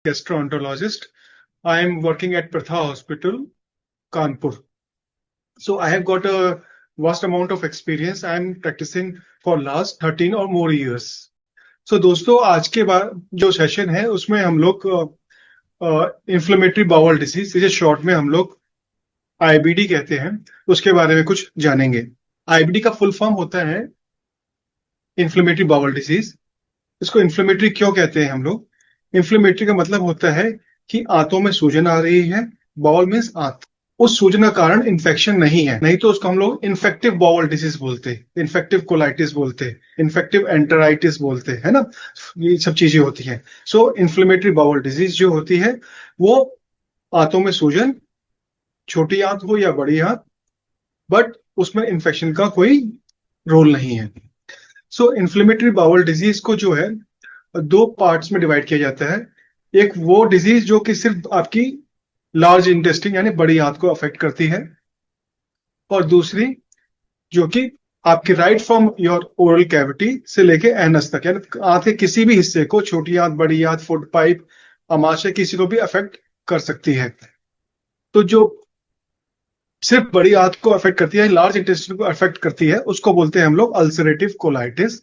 gastroenterologist. I am working at Pratha Hospital, Kanpur. So I have got a vast amount of experience. I am practicing for last 13 or more years. So दोस्तों आज के बाद जो session है उसमें हम लोग इन्फ्लेमेटरी बाउल डिसीज, जिसे शॉर्ट में हम लोग आईबीडी कहते हैं, उसके बारे में कुछ जानेंगे। आईबीडी का फुल फॉर्म होता है इन्फ्लेमेटरी बाउल डिसीज। इसको इन्फ्लेमेटरी क्यों कहते हैं हम लोग? इन्फ्लेमेटरी का मतलब होता है कि आंतों में सूजन आ रही है। बाउल मीन्स आंत। उस सूजन का कारण इन्फेक्शन नहीं है, नहीं तो उसको हम लोग इन्फेक्टिव बाउल डिसीज बोलते हैं, इन्फेक्टिव कोलाइटिस बोलते हैं, इन्फेक्टिव एंटेराइटिस बोलते हैं, है ना। ये सब चीजें होती हैं। सो इन्फ्लेमेटरी बाउल डिजीज जो होती है वो आंतों में सूजन, छोटी आंत हो या बड़ी आंत, बट उसमें इन्फेक्शन का कोई रोल नहीं है। सो इन्फ्लेमेटरी बाउल डिजीज को जो है दो पार्ट्स में डिवाइड किया जाता है। एक वो डिजीज जो कि सिर्फ आपकी लार्ज इंटेस्टाइन यानी बड़ी आंत को अफेक्ट करती है, और दूसरी जो कि आपकी right from your oral cavity से लेके एनस तक, यानी आंत के किसी भी हिस्से को, छोटी आंत, बड़ी आंत, फुट पाइप, आमाशय, किसी को भी अफेक्ट कर सकती है। तो जो सिर्फ बड़ी आंत को अफेक्ट करती है, लार्ज इंटेस्टाइन को अफेक्ट करती है, उसको बोलते हैं हम लोग अल्सरेटिव कोलाइटिस।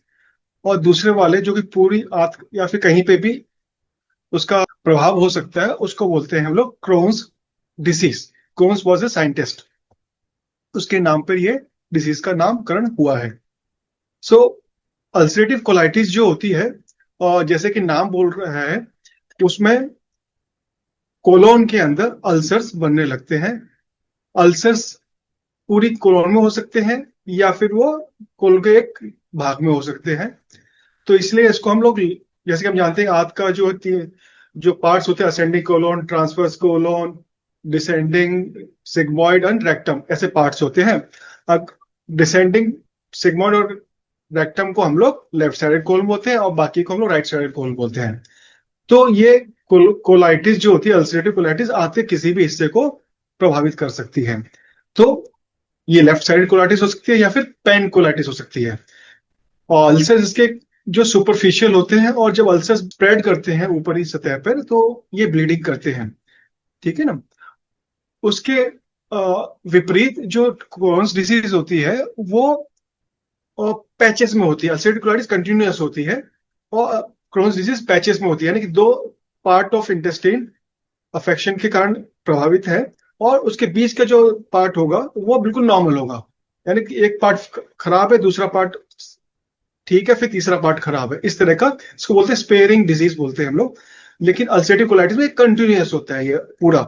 और दूसरे वाले जो कि पूरी आंत या फिर कहीं पे भी उसका प्रभाव हो सकता है, उसको बोलते हैं हम लोग Crohn's disease. Crohn's was a scientist, उसके नाम पर ये डिसीज का नामकरण हुआ है। सो अल्सरेटिव कोलाइटिस जो होती है, और जैसे कि नाम बोल रहा है, उसमें कोलोन के अंदर अल्सर्स बनने लगते हैं। अल्सर्स पूरी कोलोन में हो सकते हैं या फिर वो कोलोन के एक भाग में हो सकते हैं। तो इसलिए इसको हम लोग, जैसे कि हम जानते हैं आंत का जो पार्ट्स होते हैं, ascending colon, transverse colon, descending, sigmoid and rectum, ऐसे पार्ट्स होते हैं। अब डिसेंडिंग, सिग्मॉइड और रेक्टम को हम लोग लेफ्ट साइडेड कोलन बोलते हैं और बाकी को हम लोग राइट साइडेड कोलन बोलते हैं। तो ये कोलाइटिस जो होती है, अल्सरेटिव कोलाइटिस, आंत के किसी भी हिस्से को प्रभावित कर सकती है। तो ये लेफ्ट साइडेड कोलाइटिस हो सकती है या फिर पेन कोलाइटिस हो सकती है। और अल्सर इसके जो सुपरफिशियल होते हैं, और जब अल्सर स्प्रेड करते हैं ऊपरी सतह पर, तो ये ब्लीडिंग करते हैं, ठीक है ना। उसके विपरीत जो क्रोन्स डिसीज होती है वो पैचेस में होती है। अल्सरेटिव कोलाइटिस कंटिन्यूअस होती है और क्रोन्स डिजीज पैचेस में होती है, यानी कि दो पार्ट ऑफ इंटेस्टाइन अफेक्शन के कारण प्रभावित है, और उसके बीच का जो पार्ट होगा वो बिल्कुल नॉर्मल होगा। यानी कि एक पार्ट खराब है, दूसरा पार्ट ठीक है, फिर तीसरा पार्ट खराब है। इस तरह का, इसको बोलते हैं स्पेयरिंग डिजीज बोलते हैं हम लोग। लेकिन अल्सरेटिव कोलाइटिस में कंटिन्यूअस होता है ये पूरा।